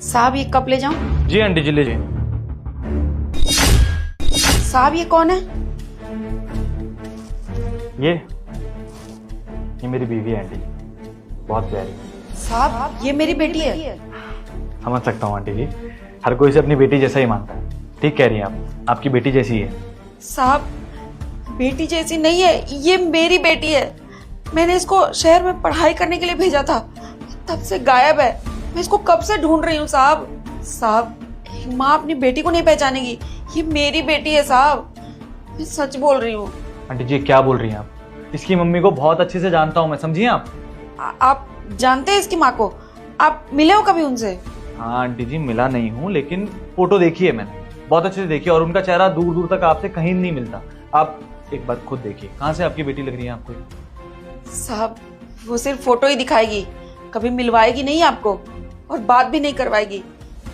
साहब ये कप ले जाऊं? जी आंटी जी लीजिए। साहब ये कौन है? ये मेरी बीवी है आंटी, बहुत प्यारी। साहब ये मेरी बेटी है। समझ सकता हूँ आंटी जी, हर कोई से अपनी बेटी जैसा ही मानता है। ठीक कह रही हैं आप, आपकी बेटी जैसी है। साहब बेटी जैसी नहीं है, ये मेरी बेटी है। मैंने इसको शहर में पढ़ाई करने के लिए भेजा था, तब से गायब है। मैं इसको कब से ढूंढ रही हूँ साहब। साहब एक माँ अपनी बेटी को नहीं पहचानेगी, ये मेरी बेटी है साहब, मैं सच बोल रही हूँ। आंटी जी क्या बोल रही हैं आप? इसकी मम्मी को बहुत अच्छे से जानता हूँ मैं, समझिए आप। आप जानते हैं इसकी माँ को? आप मिले हो कभी उनसे? हाँ आंटी जी मिला नहीं हूँ, लेकिन फोटो देखी है मैंने, बहुत अच्छे से देखी है, और उनका चेहरा दूर दूर तक आपसे कहीं नहीं मिलता। आप एक बार खुद देखिए, कहाँ से आपकी बेटी लग रही है आपको? साहब वो सिर्फ फोटो ही दिखाएगी, कभी मिलवाएगी नहीं आपको, और बात भी नहीं करवाएगी,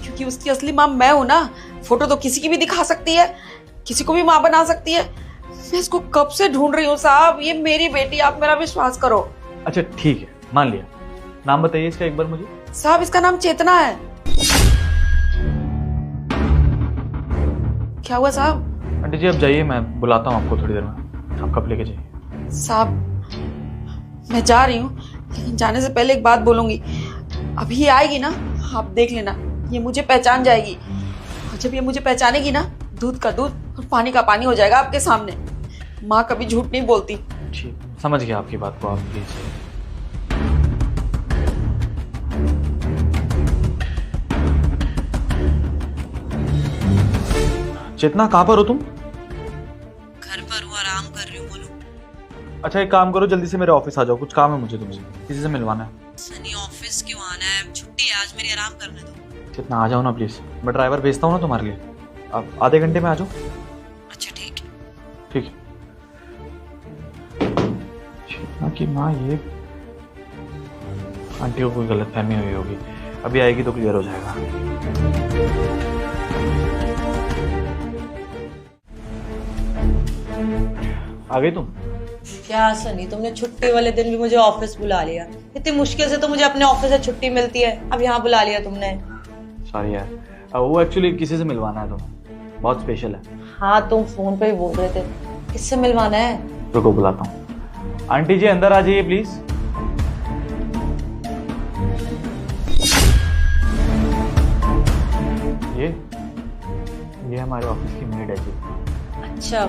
क्योंकि उसकी असली माँ मैं हूं ना। फोटो तो किसी की भी दिखा सकती है, किसी को भी माँ बना सकती है। मैं इसको कब से ढूंढ रही हूँ साहब, ये मेरी बेटी, आप मेरा विश्वास करो। अच्छा ठीक है, मान लिया। नाम बताइए इसका एक बार मुझे। साहब इसका नाम चेतना है। क्या हुआ साहब? आंटी जी अब जाइए, मैं बुलाता हूँ आपको थोड़ी देर में, आप कब लेके जाइए। साहब मैं जा रही हूँ, लेकिन जाने से पहले एक बात बोलूंगी। अभी ये आएगी ना, आप देख लेना, ये मुझे पहचान जाएगी, और जब ये मुझे पहचानेगी ना, दूध का दूध और पानी का पानी हो जाएगा आपके सामने। माँ कभी झूठ नहीं बोलती। ठीक, समझ गया आपकी बात को, आप प्लीज। चेतना कहाँ पर हो तुम? घर पर हूँ, आराम कर रही हूँ, बोलो। अच्छा एक काम करो, जल्दी से मेरे ऑफिस आ जाओ, कुछ काम है मुझे तुमसे, किसी से मिलवाना है। सनी ऑफिस क्यों आना है, छुट्टी है आज मेरी, आराम करने दो। चेतना आ जाओ ना प्लीज, मैं ड्राइवर भेजता हूँ ना तुम्हारे लिए, आप आधे घंटे में आ जाओ। अच्छा ठीक है। ठीक है। चेतना की माँ, ये आंटी को कोई गलतफहमी हुई होगी, अभी आएगी तो क्लियर हो जाएगा। आ गई तुम? क्या सनी, तुमने छुट्टी वाले दिन भी मुझे ऑफिस बुला लिया। इतनी मुश्किल से तो मुझे अपने ऑफिस से छुट्टी मिलती है, अब यहाँ बुला लिया तुमने। सॉरी यार, वो एक्चुअली किसी से मिलवाना है तुम्हें, बहुत स्पेशल है। हाँ तुम फोन पे ही बोल रहे थे, किससे मिलवाना है? रुको बुलाता हूँ। आंटी जी अंदर आ जाइए प्लीज। ये हमारे ऑफिस की मेड है जी। अच्छा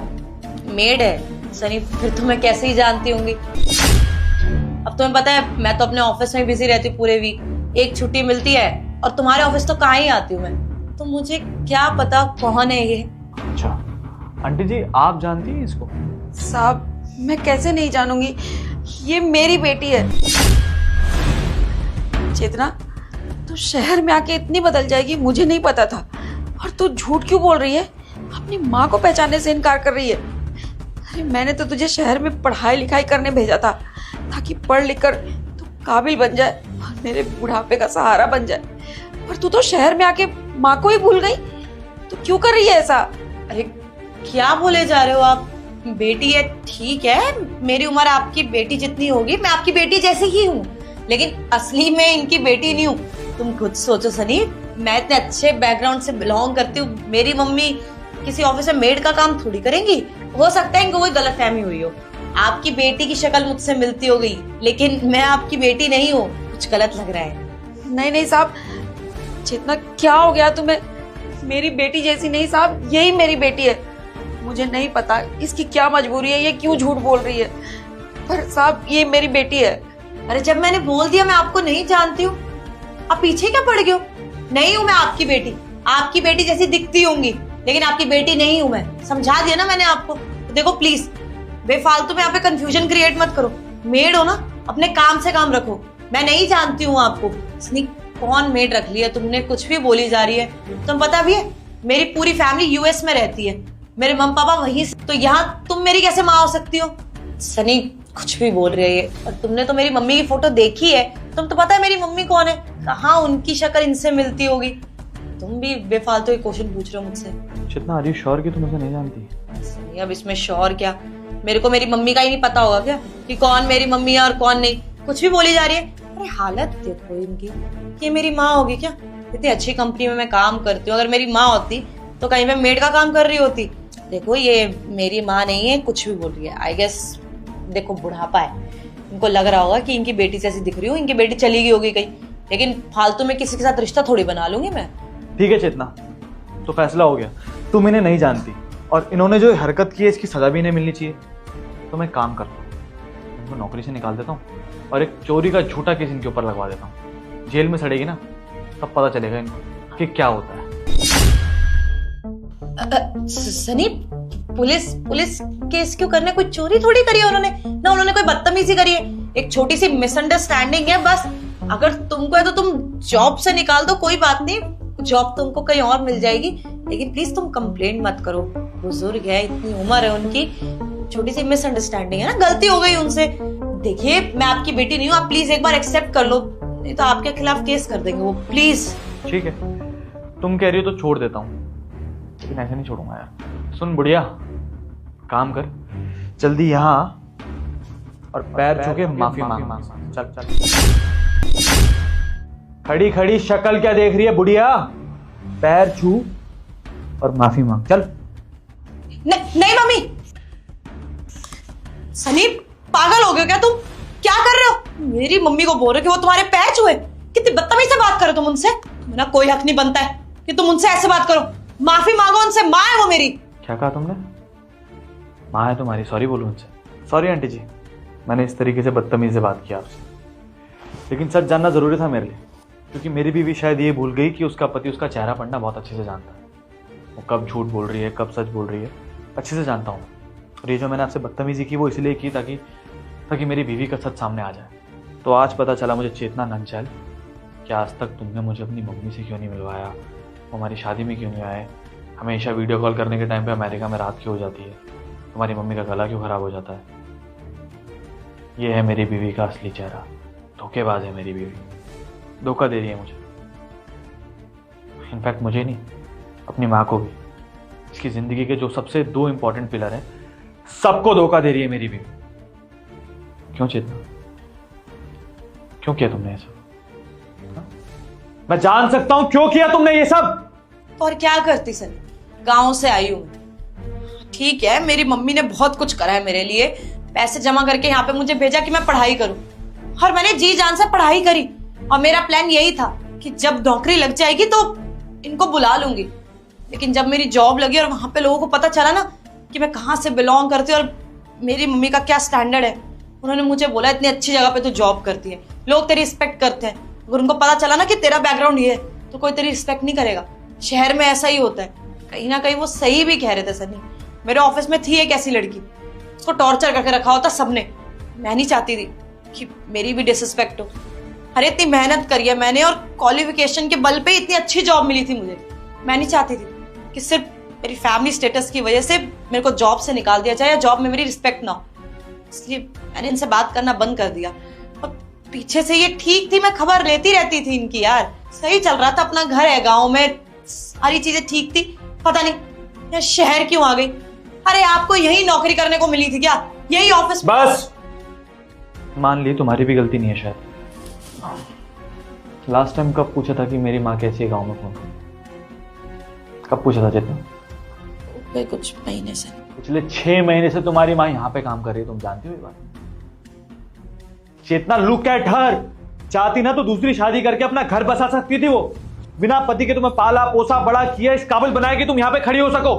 मेड है? सनी फिर तो मैं कैसे ही जानती होंगी। अब तुम्हें पता है मैं तो अपने ऑफिस में बिजी रहती हूँ पूरे वीक, एक छुट्टी मिलती है, और तुम्हारे ऑफिस तो कहाँ ही आती हूँ मैं, तो मुझे क्या पता कौन है ये। अच्छा आंटी जी आप जानती हैं इसको? साहब मैं कैसे नहीं जानूंगी, ये मेरी बेटी है। चेतना तू शहर में आके इतनी बदल जाएगी मुझे नहीं पता था, और तू झूठ क्यों बोल रही है, अपनी माँ को पहचानने से इनकार कर रही है। अरे मैंने तो तुझे शहर में पढ़ाई लिखाई करने भेजा था, ताकि पढ़ लिख कर तू काबिल बन जाए और मेरे बुढ़ापे का सहारा बन जाए, और तू तो शहर में आके माँ को ही भूल गई। तू क्यों कर रही है ऐसा? अरे क्या बोले जा रहे हो आप? बेटी है ठीक है, मेरी उम्र आपकी बेटी जितनी होगी, मैं आपकी बेटी जैसे ही हूँ, लेकिन असली में इनकी बेटी नहीं हूँ। तुम खुद सोचो सनी, मैं इतने अच्छे बैकग्राउंड से बिलोंग करती हूँ, मेरी मम्मी किसी ऑफिस में मेड का काम थोड़ी करेंगी। हो सकता है इनको कोई गलतफहमी हुई हो, आपकी बेटी की शक्ल मुझसे मिलती हो गई, लेकिन मैं आपकी बेटी नहीं हूँ, कुछ गलत लग रहा है। नहीं नहीं साहब, चेतना क्या हो गया तुम्हें? मेरी बेटी जैसी नहीं साहब, यही मेरी बेटी है। मुझे नहीं पता इसकी क्या मजबूरी है, ये क्यों झूठ बोल रही है, पर साहब ये मेरी बेटी है। अरे जब मैंने बोल दिया मैं आपको नहीं जानती हूँ, आप पीछे क्या पड़ गए हो? नहीं हूँ मैं आपकी बेटी, आपकी बेटी जैसी दिखती होंगी, लेकिन आपकी बेटी नहीं हूँ मैं, समझा दिया ना मैंने आपको। तो देखो प्लीज बेफालतू में यहाँ पे कंफ्यूजन क्रिएट मत करो, मेड हो ना, अपने काम से काम रखो। मैं नहीं जानती हूँ आपको, इसने कौन मेड रख लिया तुमने, कुछ भी बोली जा रही है। तुम पता भी है मेरी पूरी फैमिली यूएस में रहती है, मेरे मम्मी पापा वहीं, तो यहाँ तुम मेरी कैसे माँ हो सकती हो? सनी कुछ भी बोल रही है, और तुमने तो मेरी मम्मी की फोटो देखी है, तुम तो पता है मेरी मम्मी कौन है, कहाँ उनकी शक्ल इनसे मिलती होगी। तुम भी बेफालतू के क्वेश्चन पूछ रहे हो मुझसे। चेतना आर यू श्योर कि तुम मुझे नहीं जानती? सनी अब इसमें श्योर क्या, मेरे को मेरी मम्मी का ही नहीं पता होगा क्या कि कौन मेरी मम्मी है और कौन नहीं? कुछ भी बोली जा रही है। अरे हालत देखो इनकी, ये मेरी माँ होगी क्या? इतनी अच्छी कंपनी में मैं काम करती हूँ, अगर मेरी माँ होती तो कहीं मैं मेड का काम कर रही होती। देखो ये मेरी माँ नहीं है, कुछ भी बोल रही है। आई गेस देखो बुढ़ापा है, इनको लग रहा होगा कि इनकी बेटी जैसी दिख रही हूँ, इनकी बेटी चली गई होगी कहीं, लेकिन फालतू में किसी के साथ रिश्ता थोड़ी बना लूंगी मैं। ठीक है चेतना, तो फैसला हो गया, तुम इन्हें नहीं जानती और इन्होंने जो हरकत की है इसकी सजा भी इन्हें मिलनी चाहिए। तो मैं काम करता हूँ, इनको नौकरी से निकाल देता हूँ और एक चोरी का झूठा केस इनके ऊपर लगवा देता हूँ। जेल में सड़ेगी ना तब पता चलेगा इनको कि क्या होता है। सनी, पुलिस केस क्यों करने? कोई चोरी थोड़ी करी है उन्होंने, ना उन्होंने कोई बदतमीजी करी है, एक छोटी सी मिसअंडरस्टैंडिंग है बस। अगर तुमको है तो तुम जॉब से निकाल दो, कोई बात नहीं, जॉब तुमको कहीं और मिल जाएगी, लेकिन प्लीज तुम कंप्लेंट मत करो। बुजुर्ग है, इतनी उम्र है उनकी, छोटी सी मिसअंडरस्टैंडिंग है ना, गलती हो गई उनसे। देखिए मैं आपकी बेटी नहीं हूँ, आप प्लीज एक बार एक्सेप्ट कर लो, नहीं तो आपके खिलाफ केस कर देंगे वो, प्लीज। ठीक है, तुम कह रही हो तो छोड़ देता हूँ, लेकिन ऐसे नहीं छोड़ूंगा यार। सुन बुढ़िया, काम कर, जल्दी यहाँ और पैर छू के माफी मांग। चल चल, खड़ी खड़ी शक्ल क्या देख रही है बुढ़िया, पैर छू और माफी मांग, चल। नहीं मम्मी। सनी पागल हो गए क्या तुम? क्या कर रहे हो? मेरी मम्मी को बोल रहे कि वो तुम्हारे पैर छुए? कितनी बदतमीजी से बात करो तुम उनसे, मेरा कोई हक नहीं बनता है कि तुम उनसे ऐसे बात करो। माफी मांगो उनसे, माँ है वो मेरी। क्या कहा तुमने? माँ है तुम्हारी, सॉरी बोलो उनसे। सॉरी आंटी जी, मैंने इस तरीके से बदतमीजी से बात किया आपसे, लेकिन सच जानना जरूरी था मेरे लिए, क्योंकि मेरी बीवी शायद ये भूल गई कि उसका पति उसका चेहरा पढ़ना बहुत अच्छे से जानता है। वो कब झूठ बोल रही है, कब सच बोल रही है, अच्छे से जानता हूँ। और ये जो मैंने आपसे बदतमीजी की वो इसलिए की ताकि मेरी बीवी का सच सामने आ जाए। तो आज पता चला मुझे चेतना नंचल कि आज तक तुमने मुझे अपनी मम्मी से क्यों नहीं मिलवाया, हमारी शादी में क्यों नहीं आए, हमेशा वीडियो कॉल करने के टाइम पे अमेरिका में रात क्यों हो जाती है, तुम्हारी मम्मी का गला क्यों खराब हो जाता है। ये है मेरी बीवी का असली चेहरा। धोखेबाज है मेरी बीवी, धोखा दे रही है मुझे। इनफैक्ट मुझे नहीं, अपनी माँ को भी। इसकी जिंदगी के जो सबसे 2 इंपॉर्टेंट पिलर हैं, सबको धोखा दे रही है मेरी बीवी। क्यों चेतना, क्यों किया तुमने ये सब? मैं जान सकता हूं क्यों किया तुमने ये सब? और क्या करती सर, गांव से आई हूं मैं। ठीक है मेरी मम्मी ने बहुत कुछ करा है मेरे लिए, पैसे जमा करके यहाँ पे मुझे भेजा कि मैं पढ़ाई करूं, और मैंने जी जान से पढ़ाई करी। और मेरा प्लान यही था कि जब नौकरी लग जाएगी तो इनको बुला लूंगी। लेकिन जब मेरी जॉब लगी और वहां पे लोगों को पता चला ना कि मैं कहाँ से बिलोंग करती हूँ और मेरी मम्मी का क्या स्टैंडर्ड है, उन्होंने मुझे बोला इतनी अच्छी जगह पे तू जॉब करती है, लोग तेरी रिस्पेक्ट करते हैं। अगर उनको पता चला ना कि तेरा बैकग्राउंड ये है तो कोई तेरी रिस्पेक्ट नहीं करेगा। शहर में ऐसा ही होता है। कहीं ना कहीं वो सही भी कह रहे थे सनी। मेरे ऑफिस में थी एक ऐसी लड़की, उसको टॉर्चर करके रखा होता सबने। मैं नहीं चाहती थी कि मेरी भी डिसरिस्पेक्ट हो। अरे इतनी मेहनत करी है मैंने और क्वालिफिकेशन के बल पे इतनी अच्छी जॉब मिली थी मुझे। मैं नहीं चाहती थी कि सिर्फ मेरी फैमिली स्टेटस की वजह से मेरे को जॉब से निकाल दिया जाए या जॉब में मेरी रिस्पेक्ट ना हो। इसलिए मैंने इनसे बात करना बंद कर दिया। और पीछे से ये ठीक थी, मैं खबर लेती रहती थी इनकी। यार सही चल रहा था, अपना घर है गाँव में, सारी चीजें ठीक थी। पता नहीं मैं शहर क्यों आ गई। अरे आपको यही नौकरी करने को मिली थी क्या, यही ऑफिस? बस मान ली तुम्हारी भी गलती नहीं है शायद। लास्ट टाइम कब पूछा था कि मेरी माँ कैसी है गांव में? फोन कब पूछा था चेतना? कुछ महीने से। पिछले 6 महीने से तुम्हारी माँ यहाँ पे काम कर रही है, तुम जानती हो ये बात? चेतना लुक एट हर, चाहती ना तो दूसरी शादी करके अपना घर बसा सकती थी वो। बिना पति के तुम्हें पाला पोसा बड़ा किया, इस काबिल बनाया कि तुम यहाँ पे खड़ी हो सको।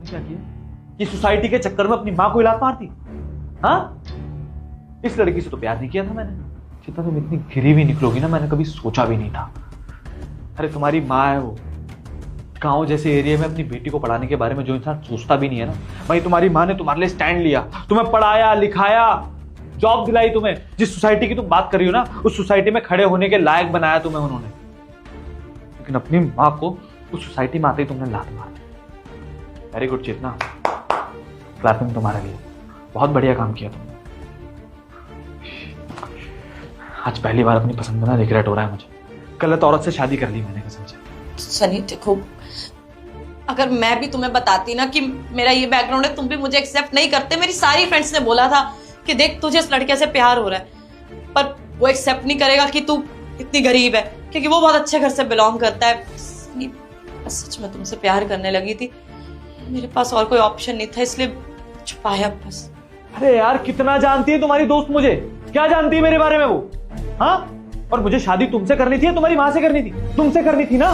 क्या किया कि सोसाइटी के चक्कर में अपनी माँ को इलाज मारती? हाँ, इस लड़की से तो प्यार नहीं किया था मैंने। जितना तुम इतनी गिरी हुई निकलोगी ना, मैंने कभी सोचा भी नहीं था। अरे तुम्हारी माँ है वो, गांव जैसे एरिया में अपनी बेटी को पढ़ाने के बारे में जो इंसान सोचता भी नहीं है ना, वही तुम्हारी माँ ने तुम्हारे लिए स्टैंड लिया, तुम्हें पढ़ाया लिखाया, जॉब दिलाई तुम्हें। जिस सोसाइटी की तुम बात कर रही हो ना, उस सोसाइटी में खड़े होने के लायक बनाया तुम्हें उन्होंने। लेकिन अपनी माँ को उस सोसाइटी में आते ही तुमने लात मार दी। वेरी गुड चेतना, क्लैपिंग तुम्हारे लिए, बहुत बढ़िया काम किया तुमने। आज पहली बार अपनी पसंद का रिग्रेट हो रहा है मुझे। गलत औरत से शादी कर ली मैंने कसम से। सनी देखो, अगर मैं भी तुम्हें बताती ना कि मेरा ये बैकग्राउंड है, तुम भी मुझे एक्सेप्ट नहीं करते। मेरी सारी फ्रेंड्स ने बोला था कि देख तुझे इस लड़के से प्यार हो रहा है, पर वो एक्सेप्ट नहीं करेगा कि तू इतनी गरीब है। क्योंकि वो बहुत अच्छे घर से बिलोंग करता है। सच में तुमसे प्यार करने लगी थी, मेरे पास और कोई ऑप्शन नहीं था, इसलिए छुपाया बस। अरे यार, कितना जानती है तुम्हारी दोस्त मुझे? क्या जानती है मेरे बारे में वो? हाँ, और मुझे शादी तुमसे करनी थी या तुम्हारी माँ से करनी थी? तुमसे करनी थी ना।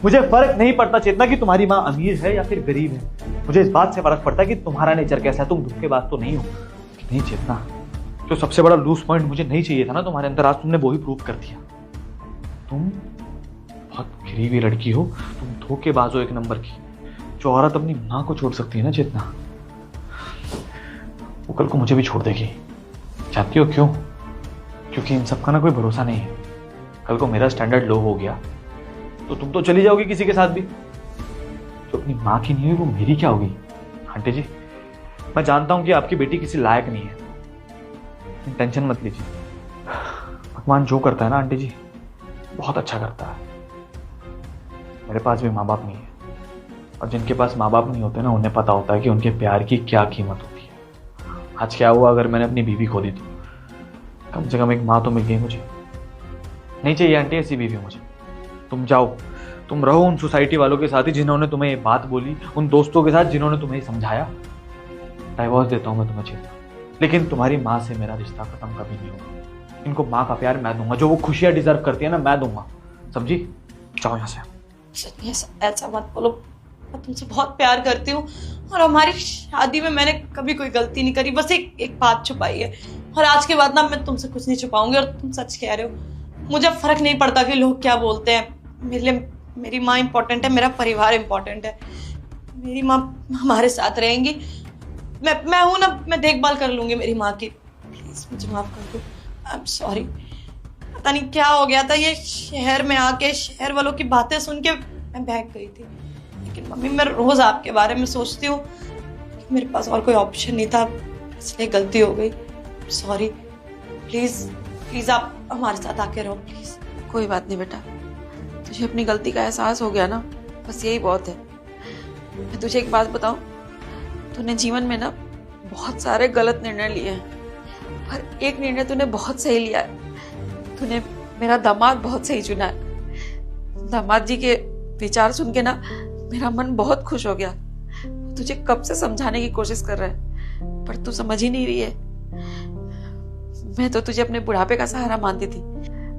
मुझे फर्क नहीं पड़ता चेतना कि तुम्हारी माँ अमीर है या फिर गरीब है, मुझे इस बात से फर्क पड़ता है कि तुम्हारा नेचर कैसा है। तुम धोखेबाज तो नहीं हो। नहीं चेतना, जो सबसे बड़ा लूज पॉइंट मुझे नहीं चाहिए था ना तुम्हारे अंदर, आज तुमने वो ही प्रूव कर दिया। तुम बहुत गरीबी लड़की हो, तुम धोखेबाज हो एक नंबर की। जो औरत अपनी माँ को छोड़ सकती है ना चेतना, वो कल को मुझे भी छोड़ देगी। जानती हो क्यों? क्योंकि इन सब का ना कोई भरोसा नहीं है। कल को मेरा स्टैंडर्ड लो हो गया तो तुम तो चली जाओगी किसी के साथ भी। जो अपनी माँ की नहीं हुई वो मेरी क्या होगी? आंटी जी, मैं जानता हूं कि आपकी बेटी किसी लायक नहीं है, टेंशन मत लीजिए। भगवान जो करता है ना आंटी जी, बहुत अच्छा करता है। मेरे पास भी माँ बाप नहीं है, और जिनके पास माँ बाप नहीं होते ना, उन्हें पता होता है कि उनके प्यार की क्या कीमत होती है। आज क्या हुआ अगर मैंने अपनी बीवी खो दी तो? कम से कम एक माँ तो मिल गई मुझे। नहीं चाहिए आंटी ऐसी बीवी मुझे। तुम जाओ, तुम रहो उन सोसाइटी वालों के साथ ही जिन्होंने तुम्हें ये बात बोली, उन दोस्तों के साथ जिन्होंने तुम्हें समझाया। डाइवोर्स देता हूं मैं तुम्हें चेतना, लेकिन तुम्हारी माँ से मेरा रिश्ता खत्म कभी नहीं होगा। इनको माँ का प्यार मैं दूंगा, जो वो खुशियां डिजर्व करती है ना, मैं दूंगा। समझी? जाओ यहाँ से। ऐसा मत बोलो, मैं तुमसे बहुत प्यार करती हूँ, और हमारी शादी में मैंने कभी कोई गलती नहीं करी, बस एक बात छुपाई है। और आज के बाद ना मैं तुमसे कुछ नहीं छुपाऊंगी, और तुम सच कह रहे हो। मुझे फर्क नहीं पड़ता कि लोग क्या बोलते हैं, मेरे लिए मेरी माँ इंपॉर्टेंट है, मेरा परिवार इंपॉर्टेंट है। मेरी माँ हमारे साथ रहेंगी, मैं हूं ना, मैं देखभाल कर लूंगी मेरी माँ की। प्लीज मुझे माफ कर दो, आई एम सॉरी। पता नहीं क्या हो गया था, ये शहर में आके शहर वालों की बातें सुन के मैं बहक गई थी। लेकिन मम्मी, मैं रोज आपके बारे में सोचती हूँ, मेरे पास और कोई ऑप्शन नहीं था, इसलिए गलती हो गई। सॉरी, प्लीज प्लीज आप हमारे साथ आके रहो प्लीज। कोई बात नहीं बेटा, तुझे अपनी गलती का एहसास हो गया ना, बस यही बहुत है। मैं तुझे एक बात बताऊं, तूने जीवन में ना बहुत सारे गलत निर्णय लिए हैं, पर एक निर्णय तूने बहुत सही लिया है। तूने मेरा दामाद बहुत सही चुना है। दामाद जी के विचार सुन के ना मेरा मन बहुत खुश हो गया। तुझे कब से समझाने की कोशिश कर रहा है, पर तू समझ ही नहीं रही है। मैं तो तुझे अपने बुढ़ापे का सहारा मानती थी,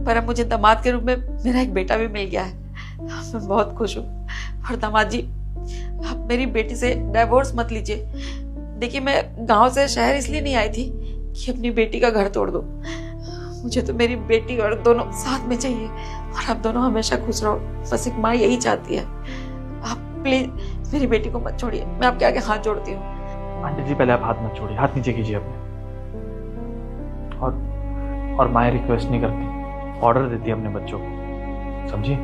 पर अब मुझे दामाद के रूप में मेरा एक बेटा भी मिल गया है। मैं बहुत खुश हूँ। और दामाद जी, आप मेरी बेटी से डाइवोर्स मत लीजिए। देखिए, मैं गांव से शहर इसलिए नहीं आई थी कि अपनी बेटी का घर तोड़ दूं। मुझे तो मेरी बेटी और दोनों साथ में चाहिए, और आप दोनों हमेशा खुश रहो। बस एक माँ यही चाहती है। आप प्लीज मेरी बेटी को मत छोड़िए, मैं आपके आगे हाथ जोड़ती हूँ। आंटी जी, पहले आप हाथ मत छोड़िए, हाथ नीचे कीजिए अपने। और माँ रिक्वेस्ट नहीं करती, ऑर्डर देती है अपने बच्चों को। समझी?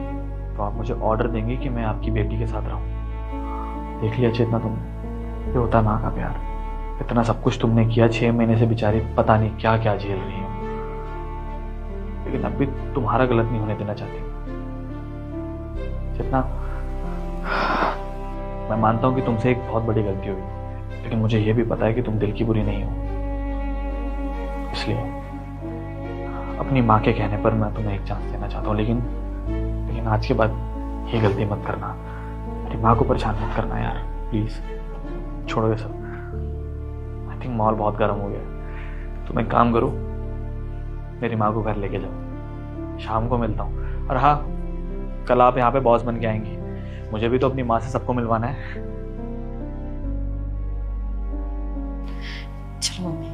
तो आप मुझे ऑर्डर देंगे कि मैं आपकी बेटी के साथ रहूं। देख लिया चेतना तुमने, ये होता है माँ का प्यार। इतना सब कुछ तुमने किया, 6 महीने से बेचारी पता नहीं क्या क्या झेल रही हो, लेकिन अब भी तुम्हारा गलत नहीं होने देना चाहती। चेतना, मैं मानता हूं कि तुमसे एक बहुत बड़ी गलती हुई, लेकिन मुझे यह भी पता है कि तुम दिल की बुरी नहीं हो। इसलिए अपनी माँ के कहने पर मैं तुम्हें एक चांस देना चाहता हूँ, लेकिन आज के बाद ये गलती मत करना। मेरी माँ को परेशान मत करना यार, प्लीज। छोड़ो ये सब। आई थिंक माहौल बहुत गर्म हो गया। तुम एक काम करो, मेरी माँ को घर लेके जाओ, शाम को मिलता हूँ। और हाँ, कल आप यहाँ पे बॉस बन के आएंगी, मुझे भी तो अपनी माँ से सबको मिलवाना है। चलो मम्मी।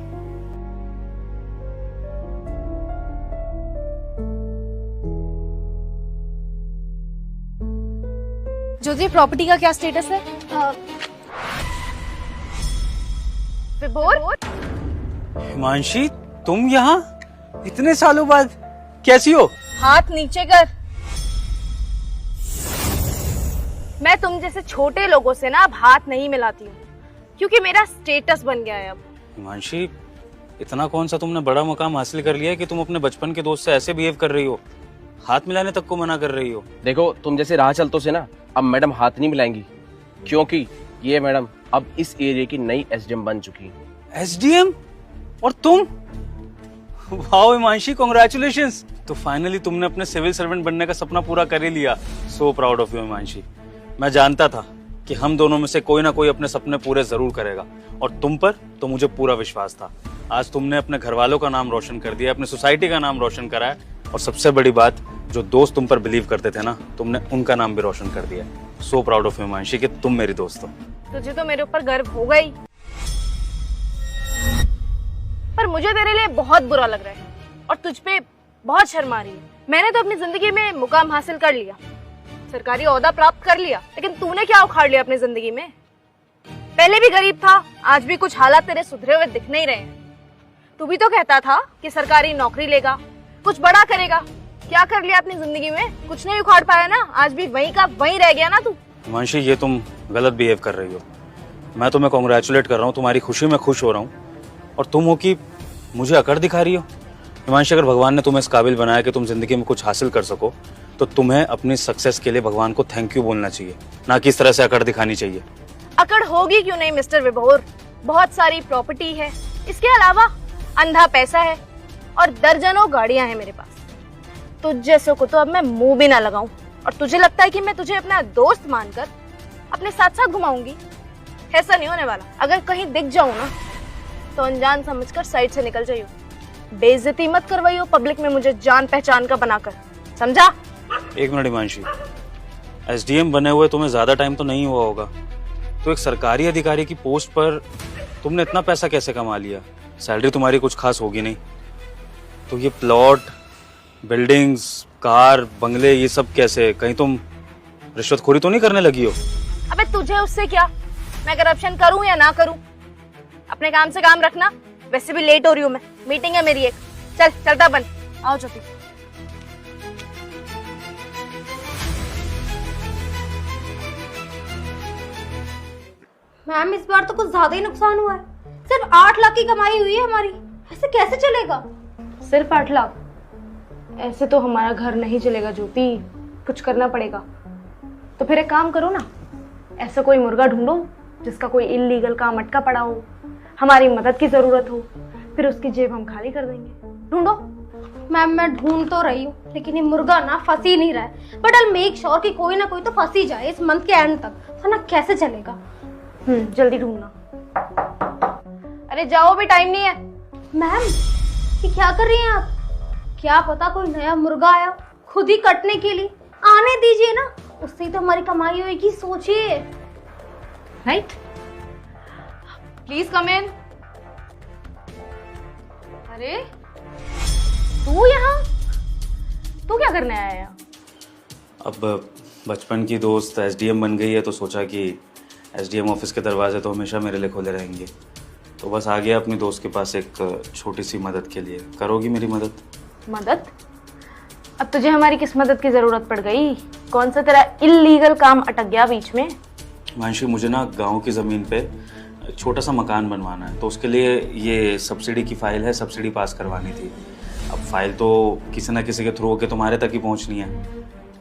ज्योति, प्रॉपर्टी का क्या स्टेटस है? विभोर? हिमांशी, तुम यहाँ इतने सालों बाद कैसी हो? हाथ नीचे कर। मैं तुम जैसे छोटे लोगों से ना अब हाथ नहीं मिलाती हूँ, क्योंकि मेरा स्टेटस बन गया है अब। हिमांशी, इतना कौन सा तुमने बड़ा मुकाम हासिल कर लिया है कि तुम अपने बचपन के दोस्त से ऐसे बिहेव कर रही हो, हाथ मिलाने तक को मना कर रही हो? देखो, तुम जैसे राह चलतों से ना अब मैडम हाथ नहीं मिलाएंगी, क्योंकि ये मैडम अब इस एरिया की नई एसडीएम बन चुकी है। एसडीएम? और तुम? वाह हिमांशी, कांग्रेचुलेशंस। तो फाइनली तुमने अपने सिविल सर्वेंट बनने का सपना पूरा कर ही लिया। So proud of you Himanshi. मैं जानता था कि हम दोनों में से कोई ना कोई अपने सपने पूरे जरूर करेगा, और तुम पर तो मुझे पूरा विश्वास था। आज तुमने अपने घर वालों का नाम रोशन कर दिया, अपनी सोसाइटी का नाम रोशन करा है, और सबसे बड़ी बात, जो दोस्त तुम पर बिलीव करते थे ना, तुमने उनका नाम भी रोशन कर दिया। So proud of you Himanshi कि तुम मेरी दोस्त हो। तुझे तो मेरे ऊपर गर्व होगा ही, पर मुझे तेरे लिए बहुत बुरा लग रहा है और तुझ पे बहुत शर्म आ रही है। मैंने तो अपनी जिंदगी में मुकाम हासिल कर लिया, सरकारी ओहदा प्राप्त कर लिया, लेकिन तूने क्या उखाड़ लिया अपनी जिंदगी में? पहले भी गरीब था, आज भी कुछ हालात तेरे सुधरे हुए दिख नहीं रहे हैं। तू भी तो कहता था कि सरकारी नौकरी लेगा, कुछ बड़ा करेगा। क्या कर लिया अपनी जिंदगी में? कुछ नहीं उखाड़ पाया ना, आज भी वहीं का वहीं रह गया ना तू। हिमांशी, ये तुम गलत बिहेव कर रही हो। मैं तुम्हें कॉन्ग्रेचुलेट कर रहा हूँ, तुम्हारी खुशी में खुश हो रहा हूँ, और तुम हो कि मुझे अकड़ दिखा रही हो। हिमांशी, अगर भगवान ने तुम्हें इस काबिल बनाया कि तुम जिंदगी में कुछ हासिल कर सको, तो तुम्हें अपनी सक्सेस के लिए भगवान को थैंक यू बोलना चाहिए, ना कि इस तरह से अकड़ दिखानी चाहिए। अकड़ होगी क्यों नहीं मिस्टर विभोर, बहुत सारी प्रॉपर्टी है, इसके अलावा अंधा पैसा है और दर्जनों गाड़ियां हैं मेरे पास। तुझ जैसों को तो अब मैं मुंह भी ना लगाऊं, और तुझे लगता है कि मैं तुझे अपना दोस्त मानकर अपने साथ साथ घुमाऊंगी? ऐसा नहीं होने वाला। अगर कहीं दिख जाऊं ना तो अनजान समझकर साइड से निकल जाइयो। बेइज्जती मत करवाइयो पब्लिक में मुझे जान पहचान का बनाकर, समझा? एक मिनट हिमांशी, एसडीएम बने हुए तुम्हें ज्यादा टाइम तो नहीं हुआ होगा, तो एक सरकारी अधिकारी की पोस्ट पर तुमने इतना पैसा कैसे कमा लिया? सैलरी तुम्हारी कुछ खास होगी नहीं, तो ये प्लॉट, बिल्डिंग्स, कार, बंगले, ये सब कैसे? कहीं तुम रिश्वतखोरी तो नहीं करने लगी हो? अबे तुझे उससे क्या? मैं करप्शन करूं या ना करूं, अपने काम से काम रखना। वैसे भी लेट हो रही हूं मैं, मीटिंग है मेरी एक। चल चलता बन, आओ ज्योति। मैम, इस बार तो कुछ ज्यादा ही नुकसान हुआ है। सिर्फ 8 लाख की कमाई हुई है हमारी, ऐसे कैसे चलेगा? सिर्फ 8 लाख? ऐसे तो हमारा घर नहीं चलेगा ज्योति, कुछ करना पड़ेगा। तो फिर एक काम करो ना, ऐसा कोई मुर्गा ढूंढो जिसका कोई इल्लीगल काम अटका पड़ा हो, हमारी मदद की जरूरत हो, फिर उसकी जेब हम खाली कर देंगे। ढूंढो। मैम, मैं ढूंढ तो रही हूँ, लेकिन ये मुर्गा ना फंस ही नहीं रहा है। बट आई मेक श्योर कि कोई ना कोई तो फंस ही जाए इस मंथ के एंड तक, वरना कैसे चलेगा? जल्दी ढूंढना। अरे जाओ, भी टाइम नहीं है। मैम, ये क्या कर रही हैं आप? क्या पता कोई नया मुर्गा आया खुद ही कटने के लिए। आने दीजिए ना, उससे ही तो हमारी कमाई होगी, सोचिए। राइट, प्लीज कम इन। अरे तू यहाँ, तू क्या करने आया यहाँ? अब बचपन की दोस्त एसडीएम बन गई है, तो सोचा कि एसडीएम ऑफिस के दरवाजे तो हमेशा मेरे लिए खुले रहेंगे, तो बस आ गया अपनी दोस्त के पास एक छोटी सी मदद के लिए। करोगी मेरी मदद? मदद? अब तुझे हमारी किस मदद की जरूरत पड़ गई? कौन सा तेरा इल्लीगल काम अटक गया बीच में? मानशी, मुझे ना गांव की ज़मीन पे एक छोटा सा मकान बनवाना है, तो उसके लिए ये सब्सिडी की फाइल है, सब्सिडी पास करवानी थी। अब फाइल तो किसी ना किसी के थ्रू होकर तुम्हारे तक ही पहुंचनी है,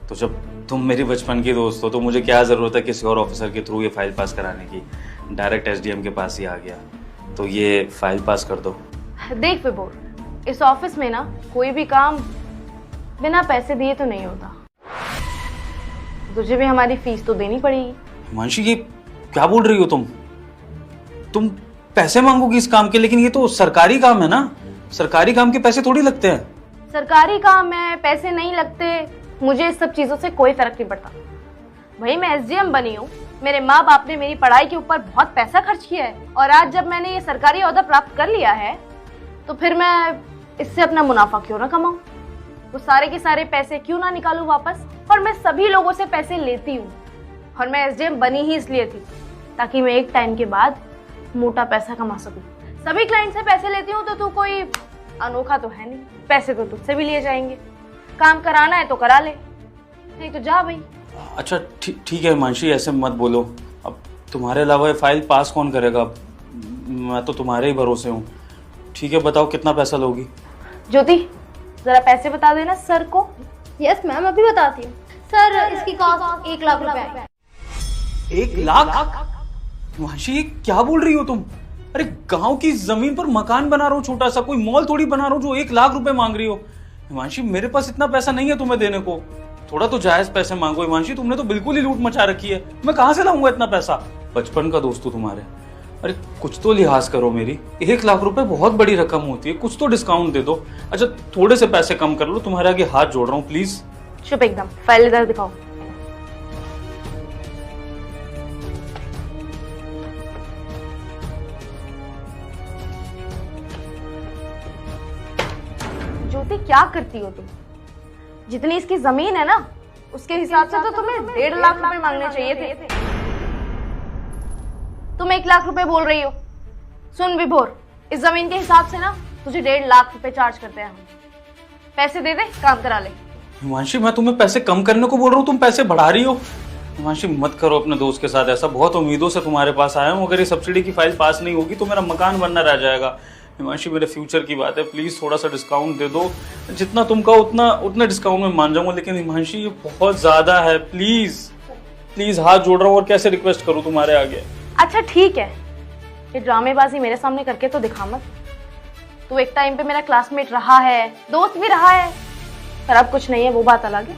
तो जब तुम मेरी बचपन की दोस्त हो तो मुझे क्या ज़रूरत है किसी और ऑफिसर के थ्रू ये फाइल पास कराने की? डायरेक्ट एसडीएम के पास ही आ गया, तो ये फाइल पास कर दो। देख विभोर, इस ऑफिस में ना कोई भी काम बिना पैसे दिए तो नहीं होता। तुझे भी हमारी फीस तो देनी पड़ेगी। हिमांशी, ये क्या बोल रही हो तुम पैसे मांगोगी इस काम के? लेकिन ये तो सरकारी काम है ना, सरकारी काम के पैसे थोड़ी लगते हैं। सरकारी काम है, पैसे नहीं लगते, मुझे इस सब चीजों से कोई फर्क नहीं पड़ता। भाई मैं एसडीएम बनी हूँ, मेरे माँ बाप ने मेरी पढ़ाई के ऊपर बहुत पैसा खर्च किया है, और आज जब मैंने ये सरकारी ओहदा प्राप्त कर लिया है तो फिर मैं इससे अपना मुनाफा क्यों ना कमाऊं? वो सारे के सारे पैसे क्यों ना निकालूं वापस? और मैं सभी लोगों से पैसे लेती हूँ, और मैं एसडीएम बनी ही इसलिए थी ताकि मैं एक टाइम के बाद मोटा पैसा कमा सकूं। सभी क्लाइंट से पैसे लेती हूँ तो तू कोई अनोखा तो है नहीं, पैसे तो तुझसे भी लिए जाएंगे। काम कराना है तो करा ले, नहीं तो जा भाई। अच्छा ठीक है हिमांशी, ऐसे मत बोलो। अब तुम्हारे अलावा ये फाइल पास कौन करेगा? मैं तो तुम्हारे ही भरोसे हूँ। ठीक है, बताओ कितना पैसा लोगी? ज्योति, जरा पैसे बता देना सर को। यस मैम, अभी बताती हूँ। सर, इसकी कॉस्ट 1 लाख रुपए है। 1 लाख? हिमांशी, ये क्या बोल रही हो तुम? अरे गांव की जमीन पर मकान बना रहा हूँ छोटा सा, कोई मॉल थोड़ी बना रहा हूँ जो 1 लाख रुपए मांग रही हो। हिमांशी मेरे पास इतना पैसा नहीं है तुम्हें देने को, थोड़ा तो जायज पैसे मांगो। हिमांशी तुमने तो बिल्कुल ही लूट मचा रखी है, मैं कहाँ से लाऊंगा इतना पैसा? बचपन का दोस्त हूँ तुम्हारे, अरे कुछ तो लिहाज करो मेरी। 1 लाख रुपए बहुत बड़ी रकम होती है, कुछ तो डिस्काउंट दे दो। अच्छा थोड़े से पैसे कम कर लो, तुम्हारे आगे हाथ जोड़ रहा हूँ प्लीज। चुप एकदम, फाइल इधर दिखाओ। ज्योति क्या करती हो तुम? जितनी इसकी जमीन है ना उसके हिसाब से तो तुम्हें 1.5 लाख रुपए मांगने चाहिए थे। तुम 1 लाख रुपए बोल रही हो। सुन विभोर, इस जमीन के हिसाब से ना तुझे 1.5 लाख रुपए चार्ज करते हैं हम। पैसे दे दे, काम करा ले। हिमांशी मैं तुम्हें पैसे कम करने को बोल रहा हूँ, तुम पैसे बढ़ा रही हो। हिमांशी मत करो अपने दोस्त के साथ ऐसा, बहुत उम्मीदों से तुम्हारे पास आया हूँ। अगर ये सब्सिडी की फाइल पास नहीं होगी तो मेरा मकान बनना रह जाएगा। हिमांशी मेरे फ्यूचर की बात है, प्लीज थोड़ा सा डिस्काउंट दे दो। जितना तुम कहो उतना डिस्काउंट में मान जाऊंगा, लेकिन हिमांशी ये बहुत ज्यादा है। प्लीज प्लीज हाथ जोड़ रहा हूँ, और कैसे रिक्वेस्ट करूँ तुम्हारे आगे। अच्छा ठीक है, ये ड्रामेबाजी मेरे सामने करके तो दिखा मत। तू एक टाइम पे मेरा क्लासमेट रहा है, दोस्त भी रहा है, पर अब कुछ नहीं है, वो बात अलग है।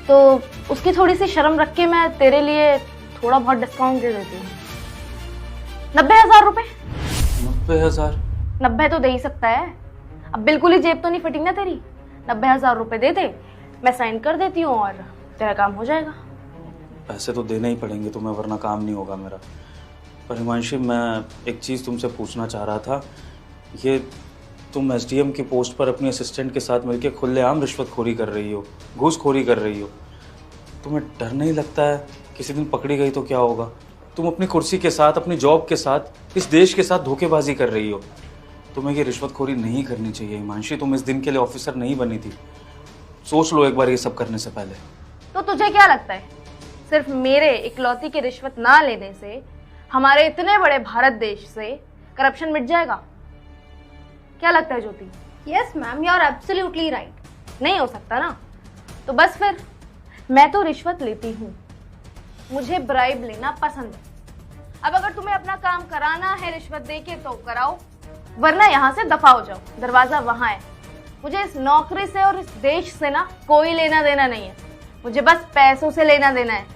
तो उसकी थोड़ी सी शर्म रख के मैं तेरे लिए थोड़ा बहुत डिस्काउंट दे देती हूँ। 90,000 रुपए। 90,000? 90 तो दे ही सकता है, अब बिल्कुल ही जेब तो नहीं फटी ना तेरी। 90,000 रुपए दे दे, मैं साइन कर देती हूँ और तेरा काम हो जाएगा। पैसे तो देने ही पड़ेंगे तुम्हें, वरना काम नहीं होगा मेरा। पर हिमांशी मैं एक चीज़ तुमसे पूछना चाह रहा था, ये तुम एसडीएम की पोस्ट पर अपनी असिस्टेंट के साथ मिलकर खुलेआम रिश्वतखोरी कर रही हो, घूसखोरी कर रही हो। तुम्हें डर नहीं लगता है किसी दिन पकड़ी गई तो क्या होगा? तुम अपनी कुर्सी के साथ, अपनी जॉब के साथ, इस देश के साथ धोखेबाजी कर रही हो। तुम्हें ये रिश्वतखोरी नहीं करनी चाहिए हिमांशी, तुम इस दिन के लिए ऑफिसर नहीं बनी थी। सोच लो एक बार ये सब करने से पहले। तो तुझे क्या लगता है सिर्फ मेरे इकलौती की रिश्वत ना लेने से हमारे इतने बड़े भारत देश से करप्शन मिट जाएगा? क्या लगता है Jyoti? Yes ma'am, you are absolutely right. नहीं हो सकता ना, तो बस फिर मैं तो रिश्वत लेती हूँ, मुझे ब्राइब लेना पसंद है। अब अगर तुम्हें अपना काम कराना है रिश्वत देके तो कराओ, वरना यहाँ से दफा हो जाओ, दरवाजा वहां है। मुझे इस नौकरी से और इस देश से ना कोई लेना देना नहीं है, मुझे बस पैसों से लेना देना है।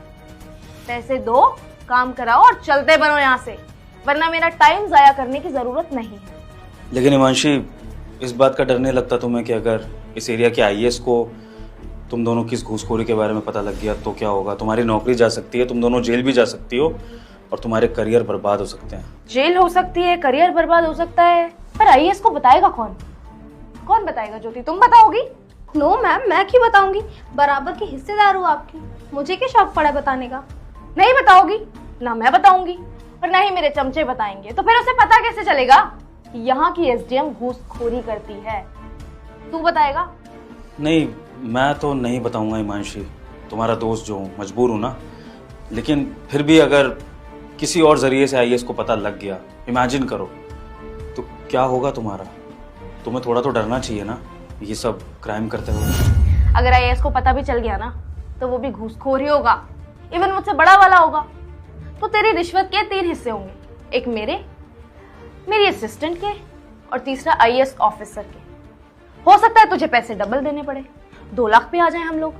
पैसे दो, काम कराओ और चलते बनो यहाँ से, वरना मेरा टाइम जाया करने की जरूरत नहीं है। लेकिन हिमांशी इस बात का डर नहीं लगता तुम्हें कि अगर इस एरिया के आईएएस को तुम दोनों की इस घूसखोरी के बारे में पता लग गया तो क्या होगा? तुम्हारी नौकरी जा सकती है, तुम दोनों जेल भी जा सकती हो और तुम्हारे करियर बर्बाद हो सकते हैं। जेल हो सकती है, करियर बर्बाद हो सकता है, पर आईएएस को बताएगा कौन? कौन बताएगा ज्योति, तुम बताओगी? नो मैम, मैं क्यों बताऊंगी, बराबर की हिस्सेदार हूँ आपकी, मुझे क्या शौक पड़ा बताने का। नहीं बताओगी ना, मैं बताऊंगी और ना ही मेरे चमचे बताएंगे, तो फिर उसे पता कैसे चलेगा कि यहाँ की एसडीएम घूसखोरी करती है? तू बताएगा? नहीं, मैं तो नहीं बताऊंगा हिमांशी, तुम्हारा दोस्त जो हूँ, मजबूर हूँ ना। लेकिन फिर भी अगर किसी और जरिए से आईएएस को पता लग गया, इमेजिन करो, तो क्या होगा तुम्हारा? तुम्हें थोड़ा तो डरना चाहिए ना ये सब क्राइम करते हुए। अगर आईएएस को पता भी चल गया ना तो वो भी घूसखोर ही होगा, इवन मुझसे बड़ा वाला होगा। तो तेरी रिश्वत के 3 हिस्से होंगे, एक मेरी असिस्टेंट के और तीसरा आईएएस ऑफिसर के। हो सकता है तुझे पैसे डबल देने पड़े, 2 लाख पे आ जाए हम लोग।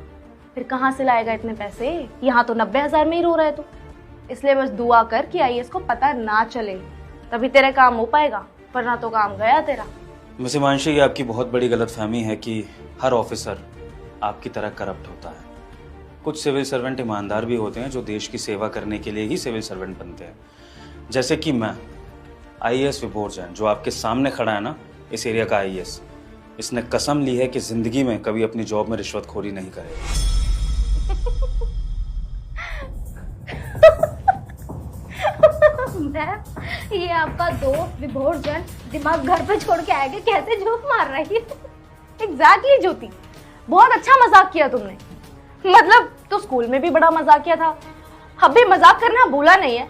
फिर कहाँ से लाएगा इतने पैसे? यहाँ तो 90,000 में ही रो रहा है तू। इसलिए बस दुआ कर कि आईएएस को पता ना चले, तभी तेरे काम हो पाएगा, वरना तो काम गया तेरा। वैसे हिमांशी ये आपकी बहुत बड़ी गलतफहमी है कि हर ऑफिसर आपकी तरह करप्ट होता है। कुछ सिविल सर्वेंट ईमानदार भी होते हैं जो देश की सेवा करने के लिए ही सिविल सर्वेंट बनते हैं, जैसे कि मैं आईएएस विभोर जैन, जो आपके सामने खड़ा है ना, इस एरिया का आईएएस। इसने कसम ली है कि जिंदगी में कभी अपनी जॉब में रिश्वतखोरी नहीं करेगा। मैम, ये आपका दोस्त विभोर जैन दिमाग घर पे छोड़ के आएगा, कैसे झूठ मार रही है। एग्जैक्टली ज्योति, बहुत अच्छा मजाक किया तुमने। मतलब तू स्कूल में भी बड़ा मजाक किया था, अब भी मजाक करना भूला नहीं है।